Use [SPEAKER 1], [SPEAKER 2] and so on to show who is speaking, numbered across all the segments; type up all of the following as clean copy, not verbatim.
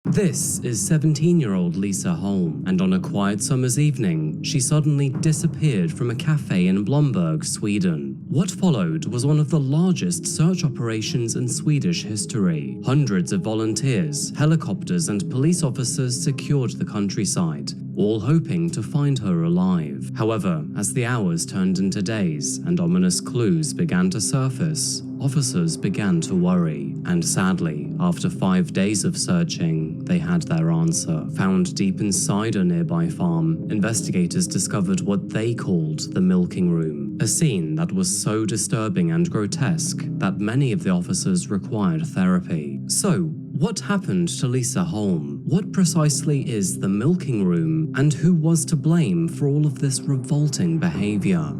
[SPEAKER 1] This is 17-year-old Lisa Holm, and on a quiet summer's evening, she suddenly disappeared from a cafe in Blomberg, Sweden. What followed was one of the largest search operations in Swedish history. Hundreds of volunteers, helicopters, and police officers secured the countryside, all hoping to find her alive. However, as the hours turned into days and ominous clues began to surface, officers began to worry. And sadly, after 5 days of searching, they had their answer. Found deep inside a nearby farm, investigators discovered what they called the milking room, a scene that was so disturbing and grotesque that many of the officers required therapy. So, what happened to Lisa Holm? What precisely is the milking room, and who was to blame for all of this revolting behavior?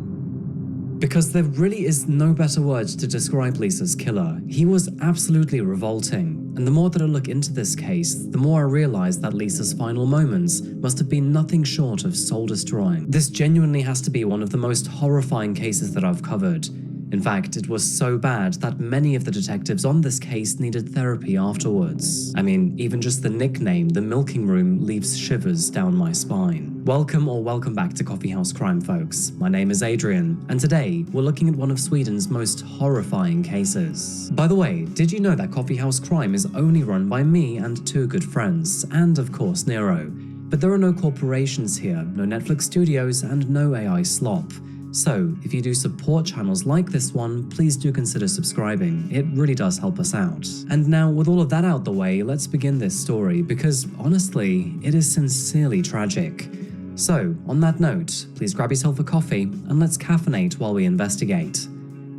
[SPEAKER 1] Because there really is no better word to describe Lisa's killer. He was absolutely revolting, and the more that I look into this case, the more I realize that Lisa's final moments must have been nothing short of soul-destroying. This genuinely has to be one of the most horrifying cases that I've covered. In fact, it was so bad that many of the detectives on this case needed therapy afterwards. I mean, even just the nickname, the milking room, leaves shivers down my spine. Welcome back to Coffee House Crime, folks. My name is Adrian, and today we're looking at one of Sweden's most horrifying cases. By the way, did you know that Coffee House Crime is only run by me and 2 good friends, and of course Nero? But there are no corporations here, no Netflix studios, and no AI slop. So, if you do support channels like this one, please do consider subscribing. It really does help us out. And now, with all of that out the way, let's begin this story, because honestly, it is sincerely tragic. So, on that note, please grab yourself a coffee and let's caffeinate while we investigate.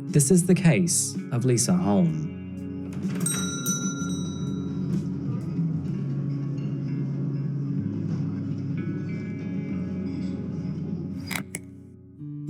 [SPEAKER 1] This is the case of Lisa Holm.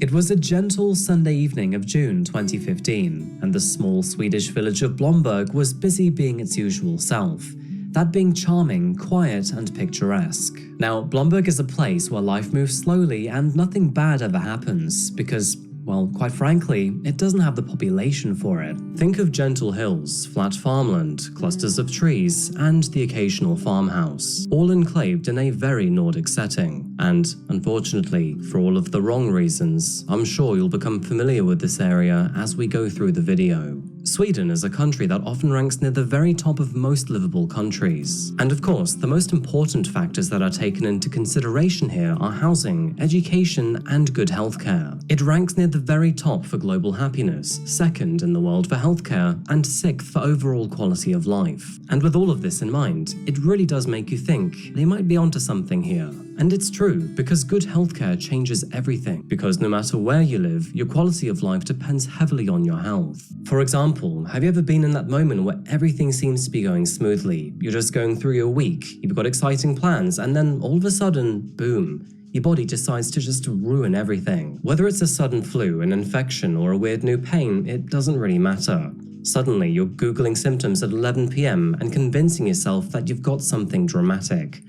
[SPEAKER 1] It was a gentle Sunday evening of June 2015, and the small Swedish village of Blomberg was busy being its usual self, that being charming, quiet, and picturesque. Now, Blomberg is a place where life moves slowly and nothing bad ever happens, because, well, quite frankly, it doesn't have the population for it. Think of gentle hills, flat farmland, clusters of trees, and the occasional farmhouse, all enclaved in a very Nordic setting. And, unfortunately, for all of the wrong reasons, I'm sure you'll become familiar with this area as we go through the video. Sweden is a country that often ranks near the very top of most livable countries. And of course, the most important factors that are taken into consideration here are housing, education, and good healthcare. It ranks near the very top for global happiness, second in the world for healthcare, and 6th for overall quality of life. And with all of this in mind, it really does make you think they might be onto something here. And it's true, because good healthcare changes everything. Because no matter where you live, your quality of life depends heavily on your health. For example, have you ever been in that moment where everything seems to be going smoothly? You're just going through your week, you've got exciting plans, and then all of a sudden, boom, your body decides to just ruin everything. Whether it's a sudden flu, an infection, or a weird new pain, it doesn't really matter. Suddenly, you're Googling symptoms at 11 PM and convincing yourself that you've got something dramatic.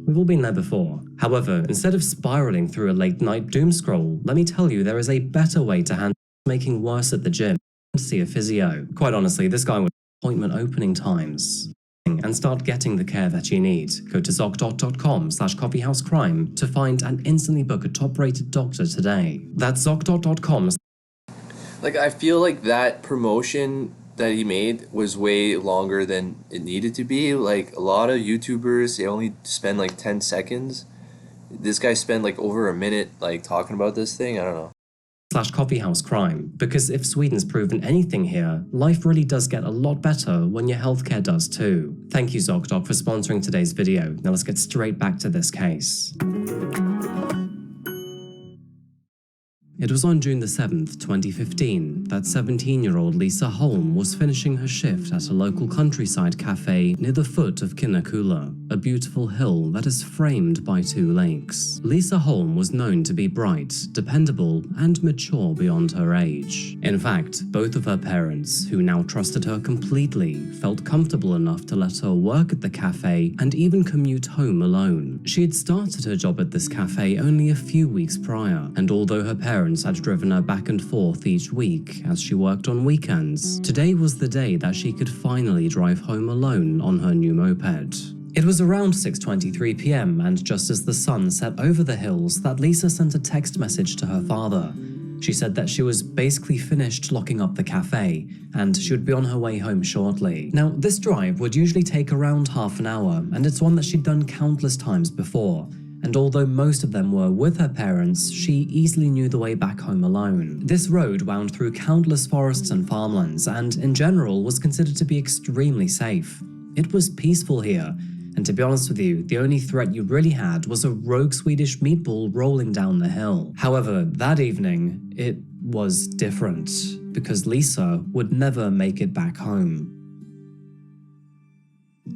[SPEAKER 1] We've all been there before. However, instead of spiraling through a late-night doom scroll, let me tell you there is a better way to handle making worse at the gym and see a physio. Quite honestly, this guy with appointment opening times. And start getting the care that you need. Go to zocdoc.com/coffeehousecrime to find and instantly book a top-rated doctor today. That's zocdoc.com.
[SPEAKER 2] Like, I feel like that promotion that he made was way longer than it needed to be. Like, a lot of YouTubers, they only spend like 10 seconds. This guy spent like over a minute like talking about this thing. I don't know.
[SPEAKER 1] /coffeehousecrime, because if Sweden's proven anything here, life really does get a lot better when your healthcare does too. Thank you ZocDoc for sponsoring today's video. Now let's get straight back to this case. It was on June the 7th, 2015, that 17-year-old Lisa Holm was finishing her shift at a local countryside cafe near the foot of Kinnekulla, a beautiful hill that is framed by 2 lakes. Lisa Holm was known to be bright, dependable, and mature beyond her age. In fact, both of her parents, who now trusted her completely, felt comfortable enough to let her work at the cafe and even commute home alone. She had started her job at this cafe only a few weeks prior, and although her parents had driven her back and forth each week as she worked on weekends, today was the day that she could finally drive home alone on her new moped. It was around 6:23 p.m. and just as the sun set over the hills that Lisa sent a text message to her father. She said that she was basically finished locking up the cafe and she would be on her way home shortly. Now, this drive would usually take around half an hour, and it's one that she'd done countless times before. And although most of them were with her parents, she easily knew the way back home alone. This road wound through countless forests and farmlands, and in general was considered to be extremely safe. It was peaceful here, and to be honest with you, the only threat you really had was a rogue Swedish meatball rolling down the hill. However, that evening, it was different, because Lisa would never make it back home.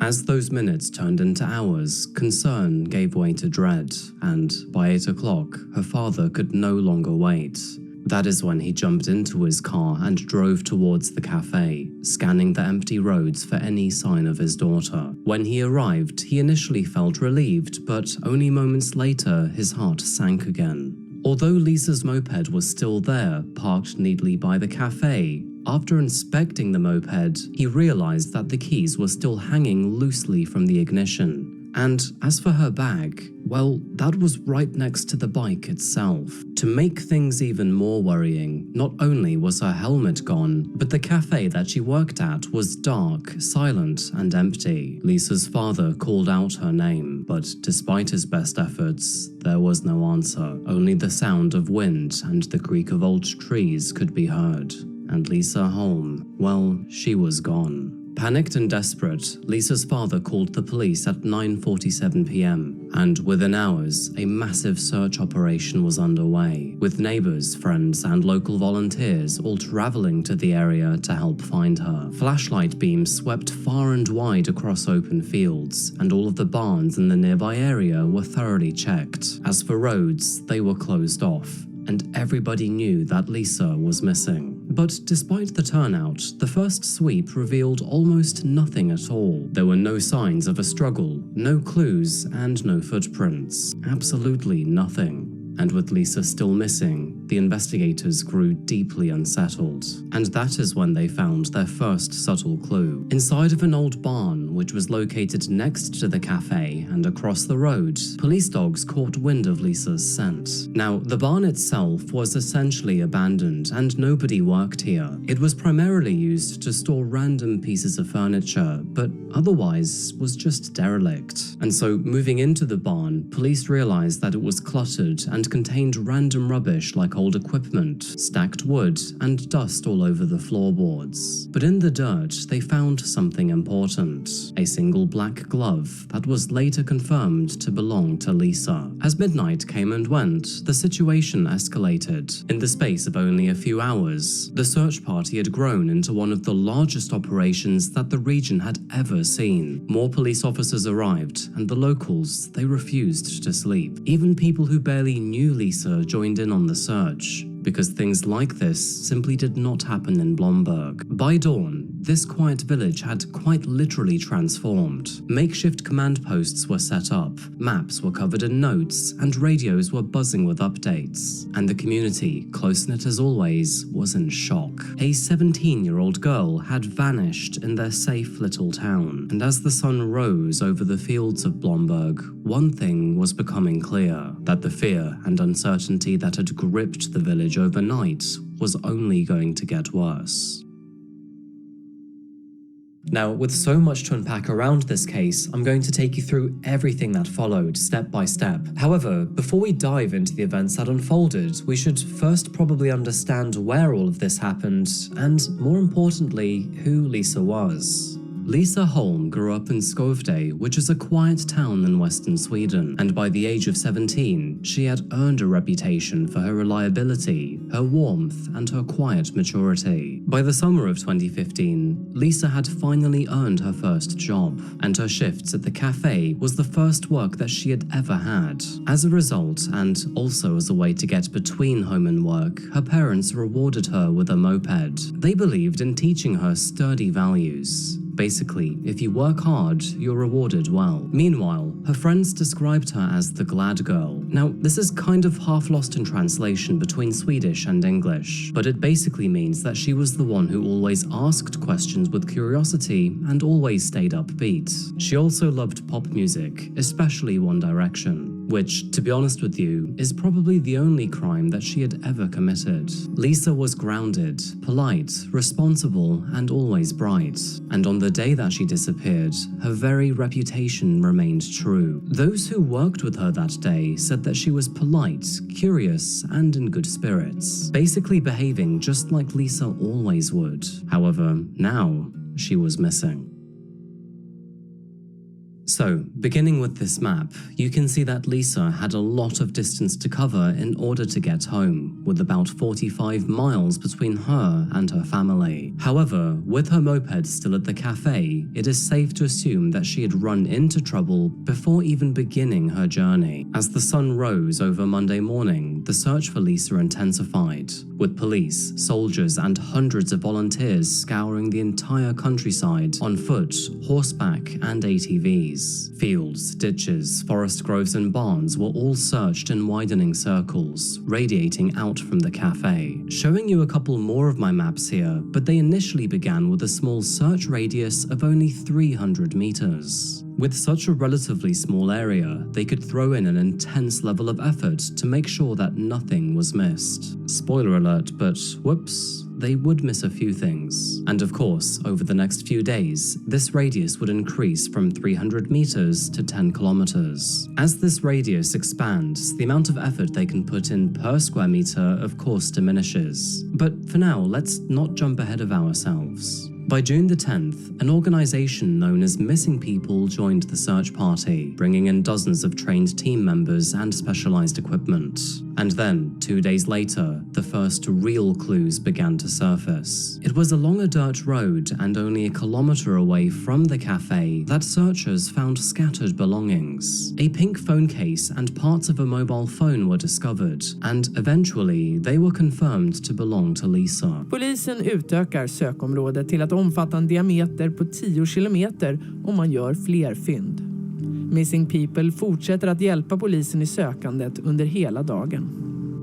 [SPEAKER 1] As those minutes turned into hours, concern gave way to dread, and by 8 o'clock, her father could no longer wait. That is when he jumped into his car and drove towards the cafe, scanning the empty roads for any sign of his daughter. When he arrived, he initially felt relieved, but only moments later, his heart sank again. Although Lisa's moped was still there, parked neatly by the cafe, after inspecting the moped, he realized that the keys were still hanging loosely from the ignition. And as for her bag, well, that was right next to the bike itself. To make things even more worrying, not only was her helmet gone, but the cafe that she worked at was dark, silent, and empty. Lisa's father called out her name, but despite his best efforts, there was no answer. Only the sound of wind and the creak of old trees could be heard. And Lisa Holm, well, she was gone. Panicked and desperate, Lisa's father called the police at 9:47 p.m. and within hours, a massive search operation was underway, with neighbors, friends, and local volunteers all traveling to the area to help find her. Flashlight beams swept far and wide across open fields, and all of the barns in the nearby area were thoroughly checked. As for roads, they were closed off, and everybody knew that Lisa was missing. But despite the turnout, the first sweep revealed almost nothing at all. There were no signs of a struggle, no clues, and no footprints. Absolutely nothing. And with Lisa still missing, the investigators grew deeply unsettled. And that is when they found their first subtle clue. Inside of an old barn, which was located next to the cafe and across the road, police dogs caught wind of Lisa's scent. Now, the barn itself was essentially abandoned and nobody worked here. It was primarily used to store random pieces of furniture, but otherwise was just derelict. And so, moving into the barn, police realized that it was cluttered and contained random rubbish like old equipment, stacked wood, and dust all over the floorboards. But in the dirt, they found something important: a single black glove that was later confirmed to belong to Lisa. As midnight came and went, the situation escalated. In the space of only a few hours, the search party had grown into one of the largest operations that the region had ever seen. More police officers arrived, and the locals, they refused to sleep. Even people who barely knew Lisa joined in on the search, because things like this simply did not happen in Blomberg. By dawn, this quiet village had quite literally transformed. Makeshift command posts were set up, maps were covered in notes, and radios were buzzing with updates. And the community, close-knit as always, was in shock. A 17-year-old girl had vanished in their safe little town, and as the sun rose over the fields of Blomberg, one thing was becoming clear: that the fear and uncertainty that had gripped the village overnight was only going to get worse. Now, with so much to unpack around this case, I'm going to take you through everything that followed, step by step. However, before we dive into the events that unfolded, we should first probably understand where all of this happened, and more importantly, who Lisa was. Lisa Holm grew up in Skövde, which is a quiet town in western Sweden, and by the age of 17, she had earned a reputation for her reliability, her warmth, and her quiet maturity. By the summer of 2015, Lisa had finally earned her first job, and her shifts at the cafe was the first work that she had ever had. As a result, and also as a way to get between home and work, her parents rewarded her with a moped. They believed in teaching her sturdy values. Basically, if you work hard, you're rewarded well. Meanwhile, her friends described her as the glad girl. Now, this is kind of half lost in translation between Swedish and English, but it basically means that she was the one who always asked questions with curiosity and always stayed upbeat. She also loved pop music, especially One Direction, which, to be honest with you, is probably the only crime that she had ever committed. Lisa was grounded, polite, responsible, and always bright. And on the day that she disappeared, her very reputation remained true. Those who worked with her that day said that she was polite, curious, and in good spirits, basically behaving just like Lisa always would. However, now she was missing. So, beginning with this map, you can see that Lisa had a lot of distance to cover in order to get home, with about 45 miles between her and her family. However, with her moped still at the cafe, it is safe to assume that she had run into trouble before even beginning her journey. As the sun rose over Monday morning, the search for Lisa intensified, with police, soldiers, and hundreds of volunteers scouring the entire countryside on foot, horseback, and ATVs. Fields, ditches, forest groves, and barns were all searched in widening circles, radiating out from the cafe. Showing you a couple more of my maps here, but they initially began with a small search radius of only 300 meters. With such a relatively small area, they could throw in an intense level of effort to make sure that nothing was missed. Spoiler alert, but whoops, they would miss a few things. And of course, over the next few days, this radius would increase from 300 meters to 10 kilometers. As this radius expands, the amount of effort they can put in per square meter of course diminishes. But for now, let's not jump ahead of ourselves. By June the 10th, an organization known as Missing People joined the search party, bringing in dozens of trained team members and specialized equipment. And then, 2 days later, the first real clues began to surface. It was along a dirt road and only a kilometer away from the cafe that searchers found scattered belongings. A pink phone case and parts of a mobile phone were discovered, and eventually they were confirmed to belong to Lisa.
[SPEAKER 3] Polisen utökar sökområdet till att omfatta en diameter på 10 kilometer om man gör fler fynd. Missing People fortsätter att hjälpa polisen i sökandet under hela dagen.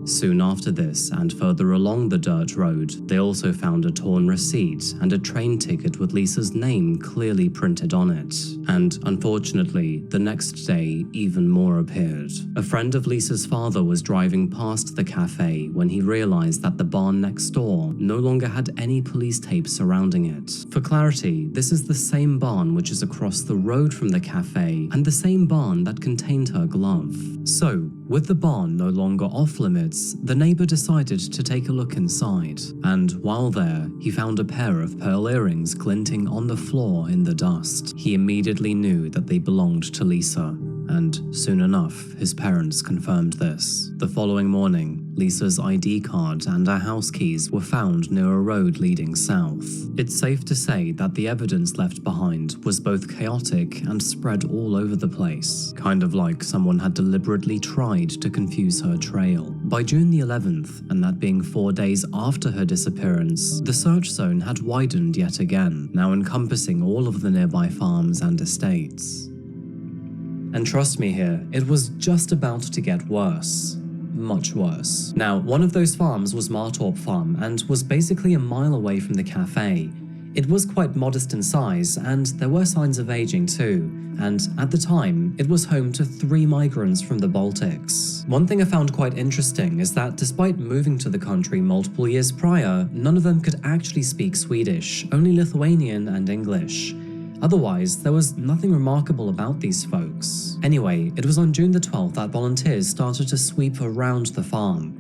[SPEAKER 1] Soon after this, and further along the dirt road, they also found a torn receipt and a train ticket with Lisa's name clearly printed on it. And unfortunately, the next day, even more appeared. A friend of Lisa's father was driving past the cafe when he realized that the barn next door no longer had any police tape surrounding it. For clarity, this is the same barn which is across the road from the cafe and the same barn that contained her glove. So, with the barn no longer off limits, the neighbor decided to take a look inside, and while there, he found a pair of pearl earrings glinting on the floor in the dust. He immediately knew that they belonged to Lisa, and soon enough, his parents confirmed this. The following morning, Lisa's ID card and her house keys were found near a road leading south. It's safe to say that the evidence left behind was both chaotic and spread all over the place, kind of like someone had deliberately tried to confuse her trail. By June the 11th, and that being 4 days after her disappearance, the search zone had widened yet again, now encompassing all of the nearby farms and estates. And trust me here, it was just about to get worse. Much worse. Now, one of those farms was Martorp Farm and was basically a mile away from the cafe. It was quite modest in size, and there were signs of aging too, and at the time, it was home to 3 migrants from the Baltics. One thing I found quite interesting is that despite moving to the country multiple years prior, none of them could actually speak Swedish, only Lithuanian and English. Otherwise, there was nothing remarkable about these folks. Anyway, it was on June the 12th that volunteers started to sweep around the farm.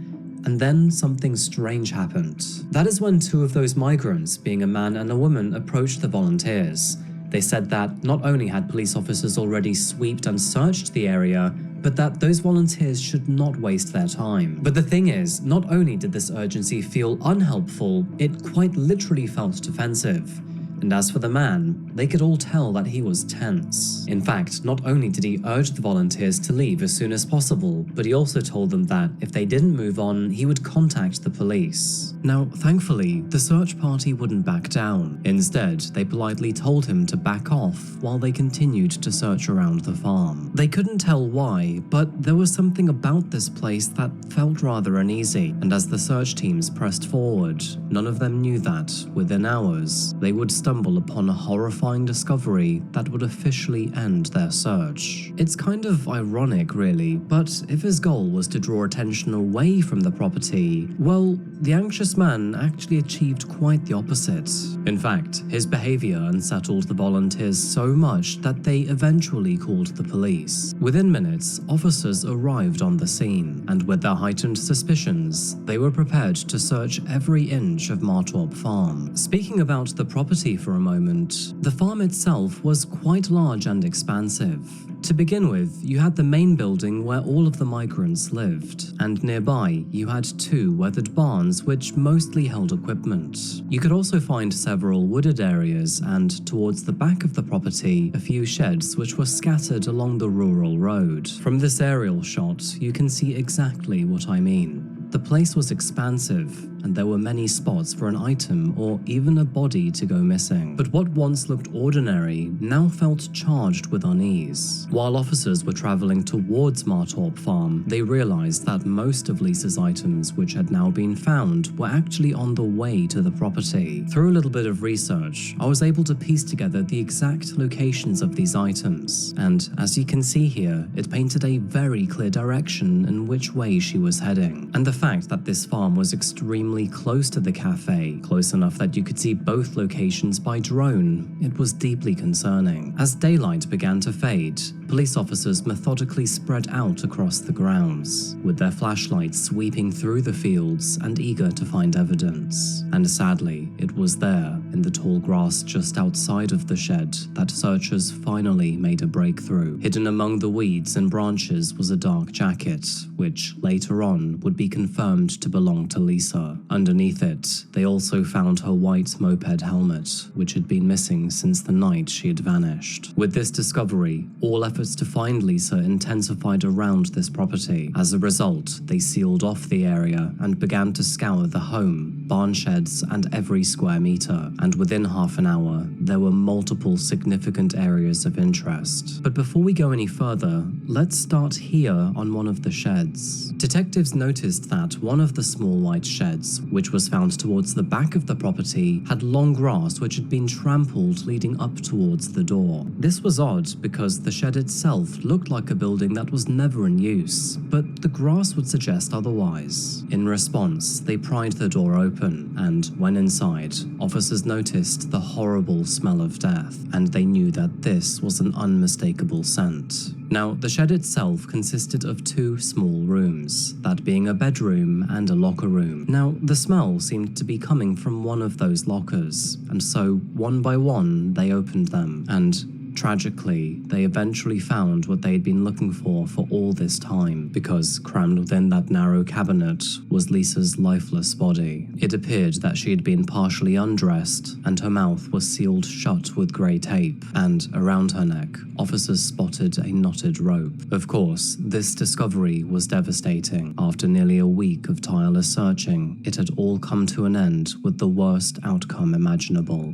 [SPEAKER 1] And then something strange happened. That is when 2 of those migrants, being a man and a woman, approached the volunteers. They said that not only had police officers already swept and searched the area, but that those volunteers should not waste their time. But the thing is, not only did this urgency feel unhelpful, it quite literally felt defensive. And as for the man, they could all tell that he was tense. In fact, not only did he urge the volunteers to leave as soon as possible, but he also told them that if they didn't move on, he would contact the police. Now, thankfully, the search party wouldn't back down. Instead, they politely told him to back off while they continued to search around the farm. They couldn't tell why, but there was something about this place that felt rather uneasy, and as the search teams pressed forward, none of them knew that, within hours, they would stumble upon a horrifying discovery that would officially end their search. It's kind of ironic, really, but if his goal was to draw attention away from the property, well, the anxious man actually achieved quite the opposite. In fact, his behavior unsettled the volunteers so much that they eventually called the police. Within minutes, officers arrived on the scene, and with their heightened suspicions, they were prepared to search every inch of Martorp Farm. Speaking about the property for a moment, the farm itself was quite large and expansive. To begin with, you had the main building where all of the migrants lived, and nearby you had 2 weathered barns which mostly held equipment. You could also find several wooded areas and, towards the back of the property, a few sheds which were scattered along the rural road. From this aerial shot, you can see exactly what I mean. The place was expansive, and there were many spots for an item or even a body to go missing. But what once looked ordinary now felt charged with unease. While officers were traveling towards Martorp Farm, they realized that most of Lisa's items which had now been found were actually on the way to the property. Through a little bit of research, I was able to piece together the exact locations of these items, and as you can see here, it painted a very clear direction in which way she was heading. And the fact that this farm was extremely close to the cafe, close enough that you could see both locations by drone, it was deeply concerning. As daylight began to fade, police officers methodically spread out across the grounds, with their flashlights sweeping through the fields and eager to find evidence. And sadly, it was there, in the tall grass just outside of the shed, that searchers finally made a breakthrough. Hidden among the weeds and branches was a dark jacket, which later on would be confirmed to belong to Lisa. Underneath it, they also found her white moped helmet, which had been missing since the night she had vanished. With this discovery, all efforts to find Lisa intensified around this property. As a result, they sealed off the area and began to scour the home, barn sheds, and every square meter. And within half an hour, there were multiple significant areas of interest. But before we go any further, let's start here on one of the sheds. Detectives noticed that one of the small white sheds, which was found towards the back of the property, had long grass which had been trampled leading up towards the door. This was odd because the shed itself looked like a building that was never in use, but the grass would suggest otherwise. In response, they pried the door open, and when inside, officers noticed the horrible smell of death, and they knew that this was an unmistakable scent. Now, the shed itself consisted of 2 small rooms, that being a bedroom and a locker room. Now, the smell seemed to be coming from one of those lockers, and so one by one they opened them, and tragically, they eventually found what they had been looking for all this time, because crammed within that narrow cabinet was Lisa's lifeless body. It appeared that she had been partially undressed, and her mouth was sealed shut with grey tape, and around her neck, officers spotted a knotted rope. Of course, this discovery was devastating. After nearly a week of tireless searching, it had all come to an end with the worst outcome imaginable.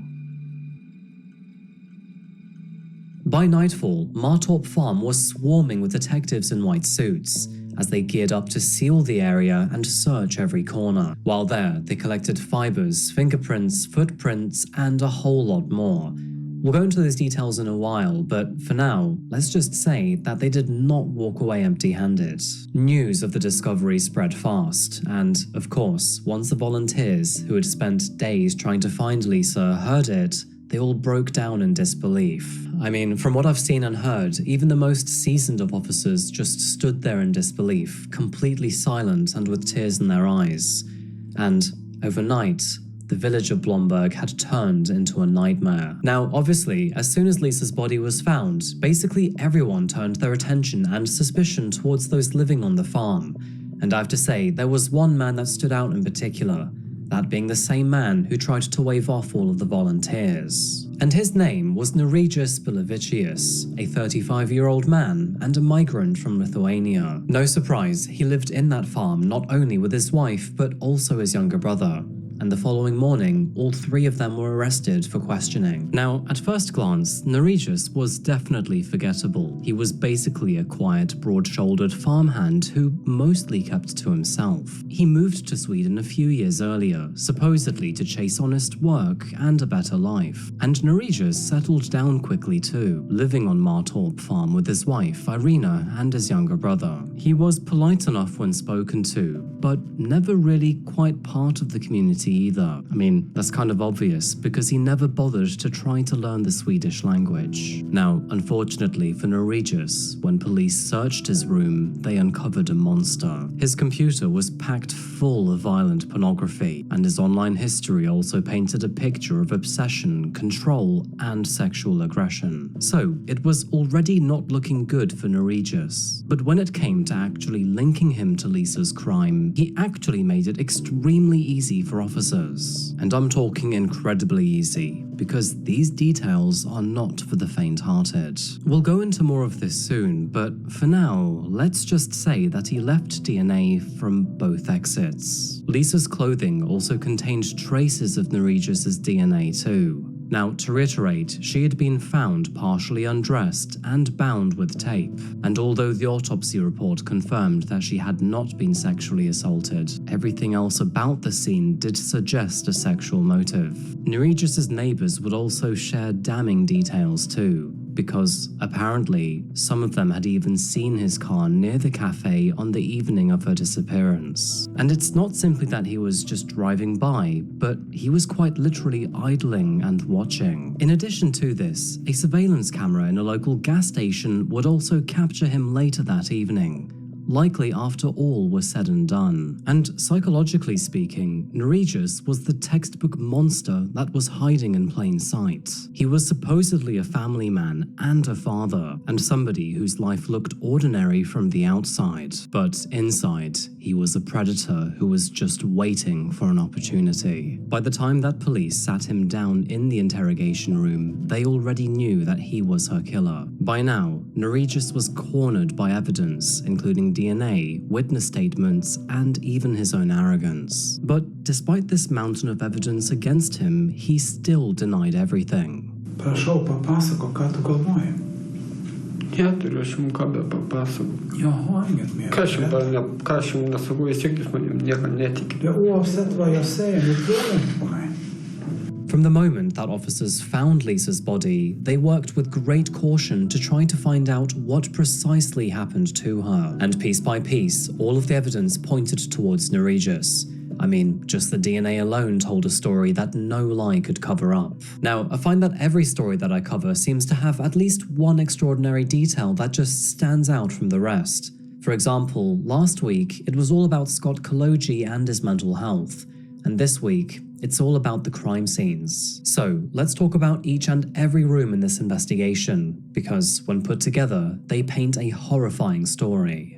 [SPEAKER 1] By nightfall, Martorp Farm was swarming with detectives in white suits, as they geared up to seal the area and search every corner. While there, they collected fibers, fingerprints, footprints, and a whole lot more. We'll go into those details in a while, but for now, let's just say that they did not walk away empty-handed. News of the discovery spread fast, and, of course, once the volunteers, who had spent days trying to find Lisa, heard it, they all broke down in disbelief. I mean, from what I've seen and heard, even the most seasoned of officers just stood there in disbelief, completely silent and with tears in their eyes. And overnight, the village of Blomberg had turned into a nightmare. Now, obviously, as soon as Lisa's body was found, basically everyone turned their attention and suspicion towards those living on the farm. And I have to say, there was one man that stood out in particular. that being the same man who tried to wave off all of the volunteers. And his name was Nerijus Bilavicius, a 35-year-old man and a migrant from Lithuania. No surprise, he lived in that farm not only with his wife, but also his younger brother. And the following morning, all three of them were arrested for questioning. Now, at first glance, Nerijus was definitely forgettable. He was basically a quiet, broad-shouldered farmhand who mostly kept to himself. He moved to Sweden a few years earlier, supposedly to chase honest work and a better life. And Nerijus settled down quickly too, living on Martorp farm with his wife, Irina, and his younger brother. He was polite enough when spoken to, but never really quite part of the community either. I mean, that's kind of obvious because he never bothered to try to learn the Swedish language. Now, unfortunately for Nerijus, when police searched his room, they uncovered a monster. His computer was packed full of violent pornography, and his online history also painted a picture of obsession, control, and sexual aggression. So, it was already not looking good for Nerijus. But when it came to actually linking him to Lisa's crime, he actually made it extremely easy for officers. And I'm talking incredibly easy, because these details are not for the faint-hearted. We'll go into more of this soon, but for now, let's just say that he left DNA from both exits. Lisa's clothing also contained traces of Nerijus' DNA too. Now, to reiterate, she had been found partially undressed and bound with tape, and although the autopsy report confirmed that she had not been sexually assaulted, everything else about the scene did suggest a sexual motive. Nerijus' neighbors would also share damning details too, because apparently some of them had even seen his car near the cafe on the evening of her disappearance. And it's not simply that he was just driving by, but he was quite literally idling and watching. In addition to this, a surveillance camera in a local gas station would also capture him later that evening, likely after all was said and done. And psychologically speaking, Nerijus was the textbook monster that was hiding in plain sight. He was supposedly a family man and a father, and somebody whose life looked ordinary from the outside, but inside, he was a predator who was just waiting for an opportunity. By the time that police sat him down in the interrogation room, they already knew that he was her killer. By now, Nerijus was cornered by evidence, including DNA, witness statements, and even his own arrogance. But despite this mountain of evidence against him, he still denied everything.
[SPEAKER 4] Prašau, papasakok, ką tu galvoji.
[SPEAKER 5] Neturiu aš jums ką be papasakot.
[SPEAKER 4] Jag har inget mer.
[SPEAKER 5] Ką aš jums nesakau, vis tiek jūs manim nieko netikite.
[SPEAKER 4] Oavsett vad jag säger, du tror inte på mig.
[SPEAKER 1] From the moment that officers found Lisa's body, they worked with great caution to try to find out what precisely happened to her. And piece by piece, all of the evidence pointed towards Nerijus. I mean, just the DNA alone told a story that no lie could cover up. Now, I find that every story that I cover seems to have at least one extraordinary detail that just stands out from the rest. For example, last week, it was all about Scott Kalogi and his mental health. And this week, it's all about the crime scenes. So, let's talk about each and every room in this investigation, because when put together, they paint a horrifying story.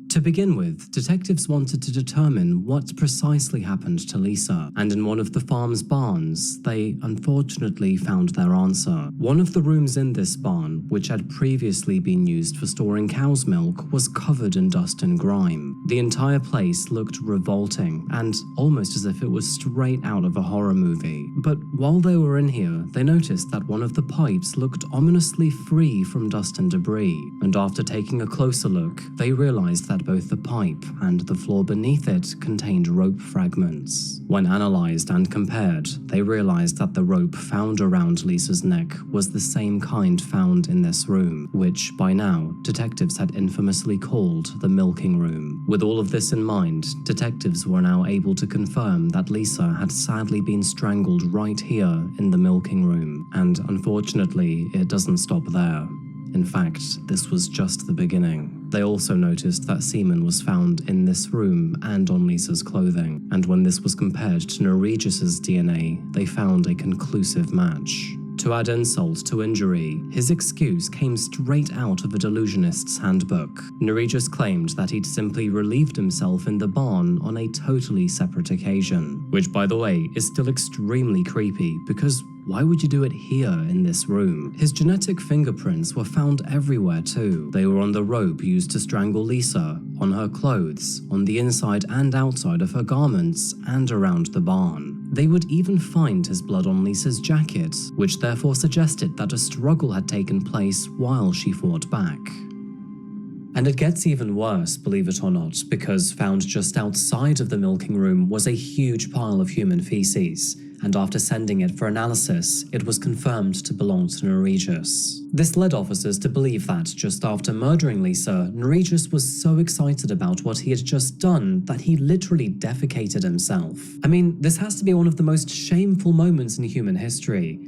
[SPEAKER 1] To begin with, detectives wanted to determine what precisely happened to Lisa, and in one of the farm's barns, they unfortunately found their answer. One of the rooms in this barn, which had previously been used for storing cow's milk, was covered in dust and grime. The entire place looked revolting, and almost as if it was straight out of a horror movie. But while they were in here, they noticed that one of the pipes looked ominously free from dust and debris, and after taking a closer look, they realized that both the pipe and the floor beneath it contained rope fragments. When analyzed and compared, they realized that the rope found around Lisa's neck was the same kind found in this room, which by now detectives had infamously called the milking room. With all of this in mind, detectives were now able to confirm that Lisa had sadly been strangled right here in the milking room, and unfortunately, it doesn't stop there. In fact, this was just the beginning. They also noticed that semen was found in this room and on Lisa's clothing, and when this was compared to Nerijus' DNA, they found a conclusive match. To add insult to injury, his excuse came straight out of a delusionist's handbook. Norigis claimed that he'd simply relieved himself in the barn on a totally separate occasion, which, by the way, is still extremely creepy because why would you do it here in this room? His genetic fingerprints were found everywhere too. They were on the rope used to strangle Lisa, on her clothes, on the inside and outside of her garments, and around the barn. They would even find his blood on Lisa's jacket, which therefore suggested that a struggle had taken place while she fought back. And it gets even worse, believe it or not, because found just outside of the milking room was a huge pile of human feces, and after sending it for analysis, it was confirmed to belong to Norigis. This led officers to believe that just after murdering Lisa, Norigis was so excited about what he had just done that he literally defecated himself. I mean, this has to be one of the most shameful moments in human history.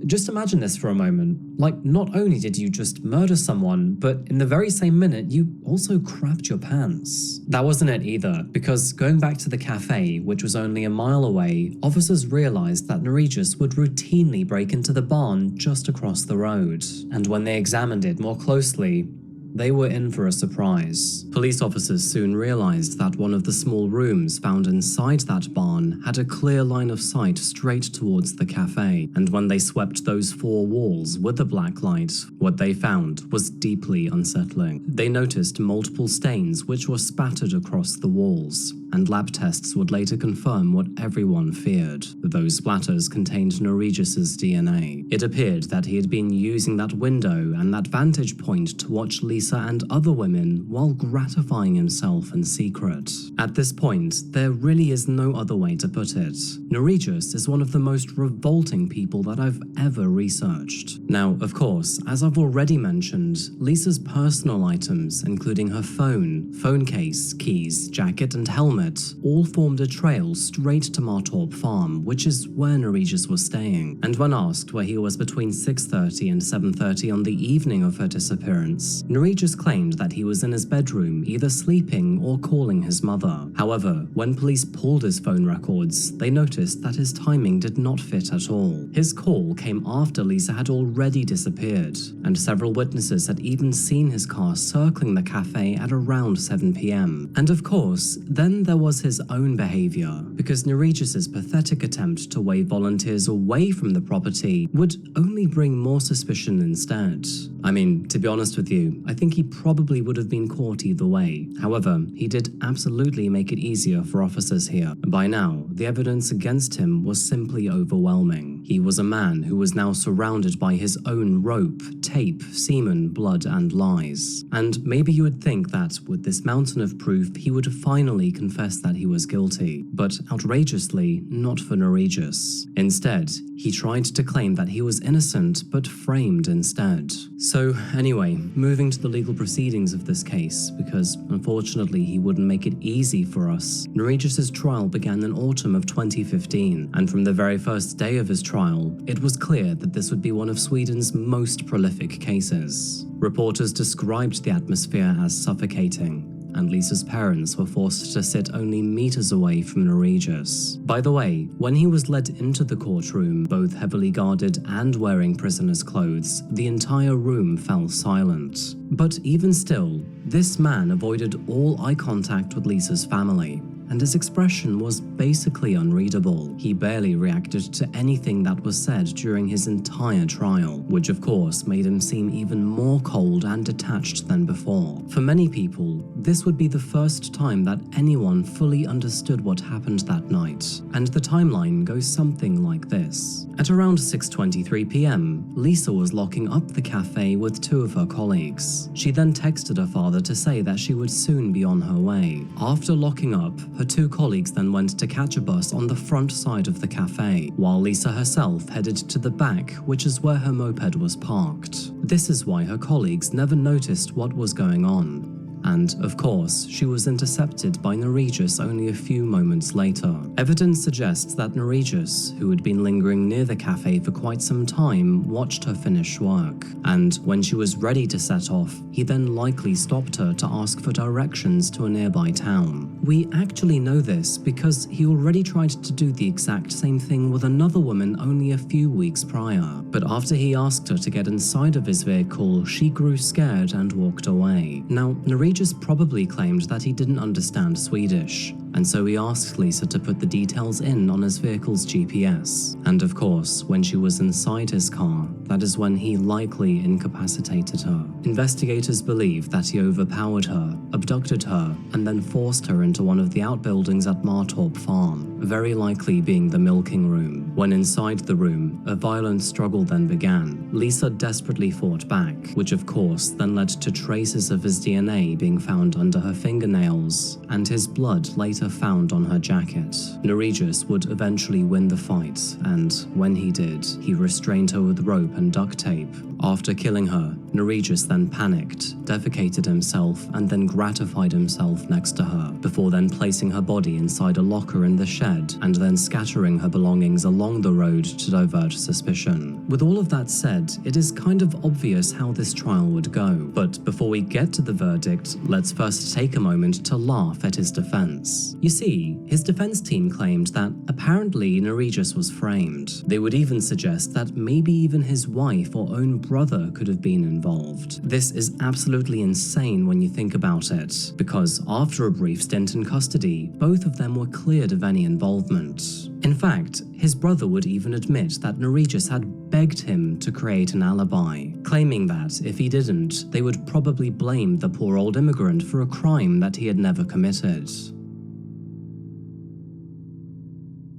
[SPEAKER 1] Just imagine this for a moment. Like, not only did you just murder someone, but in the very same minute, you also crapped your pants. That wasn't it either, because going back to the cafe, which was only a mile away, officers realized that Norigis would routinely break into the barn just across the road. And when they examined it more closely, they were in for a surprise. Police officers soon realized that one of the small rooms found inside that barn had a clear line of sight straight towards the cafe, and when they swept those 4 walls with a black light, what they found was deeply unsettling. They noticed multiple stains which were spattered across the walls, and lab tests would later confirm what everyone feared. Those splatters contained Norigis' DNA. It appeared that he had been using that window and that vantage point to watch Lisa and other women while gratifying himself in secret. At this point, there really is no other way to put it. Norigis is one of the most revolting people that I've ever researched. Now, of course, as I've already mentioned, Lisa's personal items, including her phone case, keys, jacket, and helmet, all formed a trail straight to Martorp Farm, which is where Norigis was staying. And when asked where he was between 6:30 and 7:30 on the evening of her disappearance, Norigis claimed that he was in his bedroom either sleeping or calling his mother. However, when police pulled his phone records, they noticed that his timing did not fit at all. His call came after Lisa had already disappeared, and several witnesses had even seen his car circling the cafe at around 7 p.m. And of course, then there was his own behavior, because Norigis' pathetic attempt to wave volunteers away from the property would only bring more suspicion instead. I mean, to be honest with you, I think he probably would have been caught either way. However, he did absolutely make it easier for officers here. By now, the evidence against him was simply overwhelming. He was a man who was now surrounded by his own rope, tape, semen, blood, and lies. And maybe you would think that with this mountain of proof, he would finally confess that he was guilty. But outrageously, not for Norigis. Instead, he tried to claim that he was innocent, but framed instead. So anyway, moving to the legal proceedings of this case, because unfortunately he wouldn't make it easy for us. Norigis' trial began in autumn of 2015, and from the very first day of his trial, it was clear that this would be one of Sweden's most prolific cases. Reporters described the atmosphere as suffocating, and Lisa's parents were forced to sit only meters away from Norigis. By the way, when he was led into the courtroom, both heavily guarded and wearing prisoner's clothes, the entire room fell silent. But even still, this man avoided all eye contact with Lisa's family, and his expression was basically unreadable. He barely reacted to anything that was said during his entire trial, which of course made him seem even more cold and detached than before. For many people, this would be the first time that anyone fully understood what happened that night, and the timeline goes something like this. At around 6:23 p.m, Lisa was locking up the cafe with 2 of her colleagues. She then texted her father to say that she would soon be on her way. After locking up, her 2 colleagues then went to catch a bus on the front side of the cafe, while Lisa herself headed to the back, which is where her moped was parked. This is why her colleagues never noticed what was going on. and of course, she was intercepted by Norwegius only a few moments later. Evidence suggests that Norwegius, who had been lingering near the cafe for quite some time, watched her finish work, and when she was ready to set off, he then likely stopped her to ask for directions to a nearby town. We actually know this because he already tried to do the exact same thing with another woman only a few weeks prior, but after he asked her to get inside of his vehicle, she grew scared and walked away. Now, Norwegius probably claimed that he didn't understand Swedish, and so he asked Lisa to put the details in on his vehicle's GPS. And of course, when she was inside his car, that is when he likely incapacitated her. Investigators believe that he overpowered her, abducted her, and then forced her into one of the outbuildings at Martorp Farm, very likely being the milking room. When inside the room, a violent struggle then began. Lisa desperately fought back, which of course then led to traces of his DNA being found under her fingernails, and his blood later found on her jacket. Norwegius would eventually win the fight, and when he did, he restrained her with rope and duct tape. After killing her, Norwegius then panicked, defecated himself, and then gratified himself next to her, before then placing her body inside a locker in the shed, and then scattering her belongings along the road to divert suspicion. With all of that said, it is kind of obvious how this trial would go, but before we get to the verdict, let's first take a moment to laugh at his defense. You see, his defense team claimed that apparently Norwegius was framed. They would even suggest that maybe even his wife or own brother could have been involved. This is absolutely insane when you think about it, because after a brief stint in custody, both of them were cleared of any involvement. In fact, his brother would even admit that Norwegius had begged him to create an alibi, claiming that if he didn't, they would probably blame the poor old immigrant for a crime that he had never committed.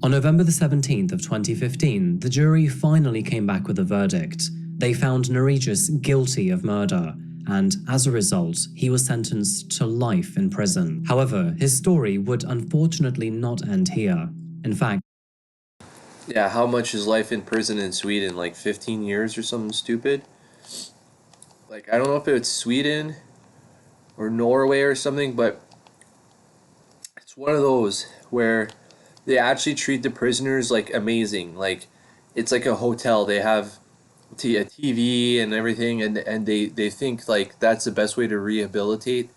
[SPEAKER 1] On November the 17th of 2015, the jury finally came back with a verdict. They found Norwegius guilty of murder, and as a result, he was sentenced to life in prison. However, his story would unfortunately not end here. In fact,
[SPEAKER 2] Yeah, how much is life in prison in Sweden? Like 15 years or something stupid? Like, I don't know if it's Sweden or Norway or something, but it's one of those where they actually treat the prisoners like amazing. Like, it's like a hotel. They have a TV and everything, and they think like that's the best way to rehabilitate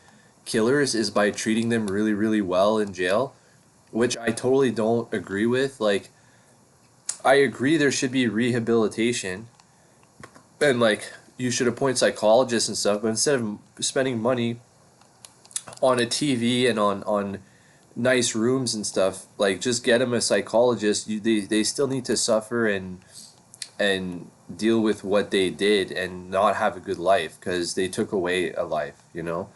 [SPEAKER 2] killers is by treating them really, really well in jail, which I totally don't agree with. Like, I agree there should be rehabilitation and like you should appoint psychologists and stuff, but instead of spending money on a TV and on nice rooms and stuff, like just get them a psychologist. They still need to suffer and deal with what they did and not have a good life because they took away a life, you know.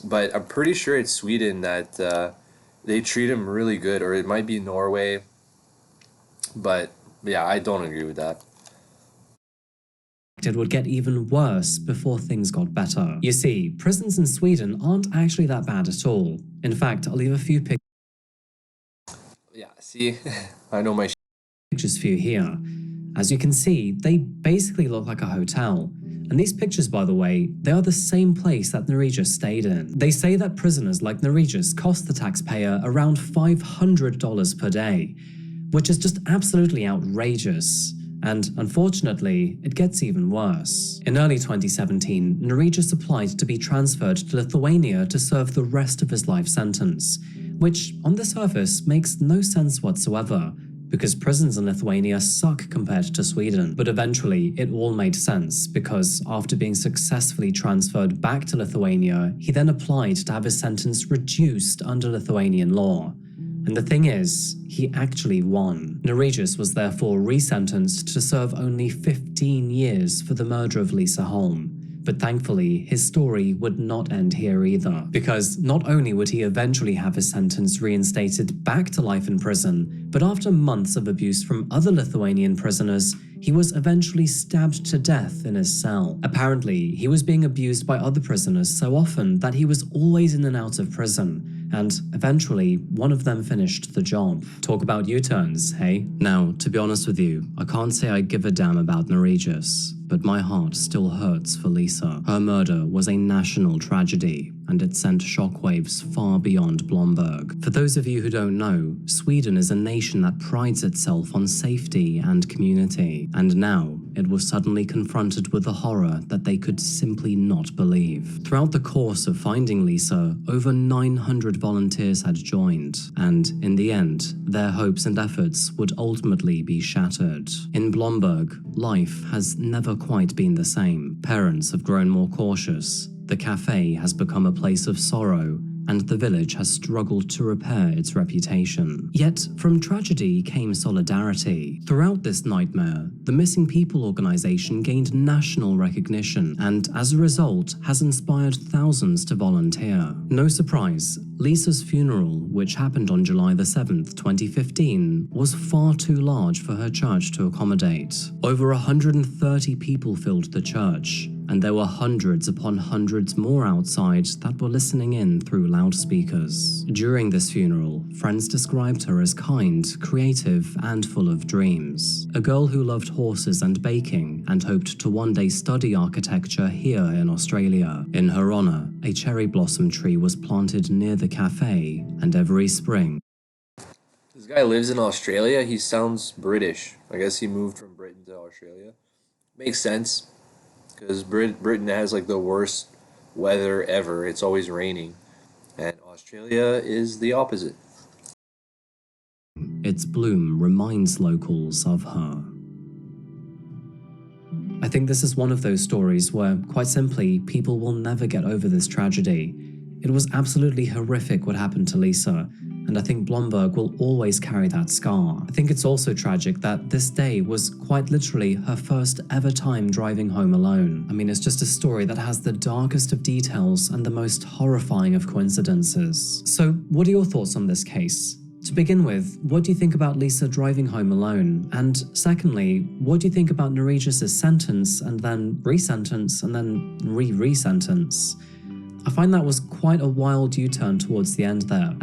[SPEAKER 2] But I'm pretty sure it's Sweden that they treat them really good, or it might be Norway. But yeah, I don't agree with that.
[SPEAKER 1] it would get even worse before things got better. You see, prisons in Sweden aren't actually that bad at all. In fact, I'll leave a few
[SPEAKER 2] Yeah, see, I know my
[SPEAKER 1] pictures for you here. As you can see, they basically look like a hotel. And these pictures, by the way, they are the same place that Norwegius stayed in. They say that prisoners like Norwegius cost the taxpayer around $500 per day, which is just absolutely outrageous. And unfortunately, it gets even worse. In early 2017, Norwegius applied to be transferred to Lithuania to serve the rest of his life sentence, which on the surface makes no sense whatsoever, because prisons in Lithuania suck compared to Sweden. But eventually, it all made sense, because after being successfully transferred back to Lithuania, he then applied to have his sentence reduced under Lithuanian law. And the thing is, he actually won. Norwegius was therefore resentenced to serve only 15 years for the murder of Lisa Holm. But thankfully, his story would not end here either, because not only would he eventually have his sentence reinstated back to life in prison, but after months of abuse from other Lithuanian prisoners, he was eventually stabbed to death in his cell. Apparently, he was being abused by other prisoners so often that he was always in and out of prison, and eventually, one of them finished the job. Talk about U-turns, hey? Now, to be honest with you, I can't say I give a damn about Norwegius, but my heart still hurts for Lisa. Her murder was a national tragedy, and it sent shockwaves far beyond Blomberg. For those of you who don't know, Sweden is a nation that prides itself on safety and community, and now it was suddenly confronted with a horror that they could simply not believe. Throughout the course of finding Lisa, over 900 volunteers had joined, and in the end, their hopes and efforts would ultimately be shattered. In Blomberg, life has never quite been the same. Parents have grown more cautious, the cafe has become a place of sorrow, and the village has struggled to repair its reputation. Yet, from tragedy came solidarity. Throughout this nightmare, the Missing People organization gained national recognition and, as a result, has inspired thousands to volunteer. No surprise, Lisa's funeral, which happened on July the 7th, 2015, was far too large for her church to accommodate. Over 130 people filled the church, and there were hundreds upon hundreds more outside that were listening in through loudspeakers. During this funeral, friends described her as kind, creative, and full of dreams. A girl who loved horses and baking and hoped to one day study architecture here in Australia. In her honor, a cherry blossom tree was planted near the cafe, and every spring,
[SPEAKER 2] This guy lives in Australia. He sounds British. I guess he moved from Britain to Australia. Makes sense, because Britain has like the worst weather ever. It's always raining. And Australia is the opposite.
[SPEAKER 1] its bloom reminds locals of her. I think this is one of those stories where, quite simply, people will never get over this tragedy. It was absolutely horrific what happened to Lisa, and I think Blomberg will always carry that scar. I think it's also tragic that this day was quite literally her first ever time driving home alone. I mean, it's just a story that has the darkest of details and the most horrifying of coincidences. So, what are your thoughts on this case? To begin with, what do you think about Lisa driving home alone? And secondly, what do you think about Norwegius' sentence and then re-sentence and then re-sentence? I find that was quite a wild U-turn towards the end there.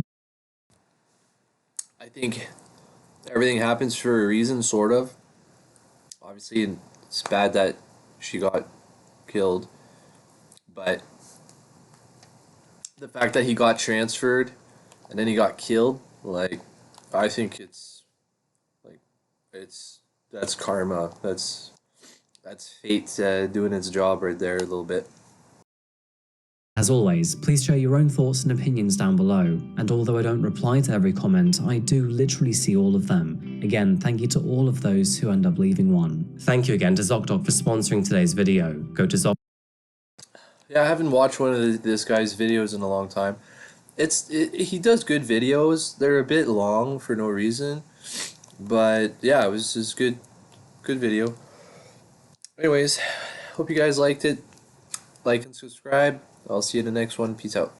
[SPEAKER 2] I think everything happens for a reason, sort of. Obviously, it's bad that she got killed, but the fact that he got transferred and then he got killed, like, I think that's karma. That's fate doing its job right there a little bit.
[SPEAKER 1] As always, please share your own thoughts and opinions down below, and although I don't reply to every comment, I do literally see all of them. Again, thank you to all of those who end up leaving one. Thank you again to ZocDoc for sponsoring today's video. Go to Zoc.
[SPEAKER 2] Yeah, I haven't watched one of this guy's videos in a long time. He does good videos. They're a bit long for no reason, but yeah, it was just good video. Anyways, hope you guys liked it. Like and subscribe. I'll see you in the next one. Peace out.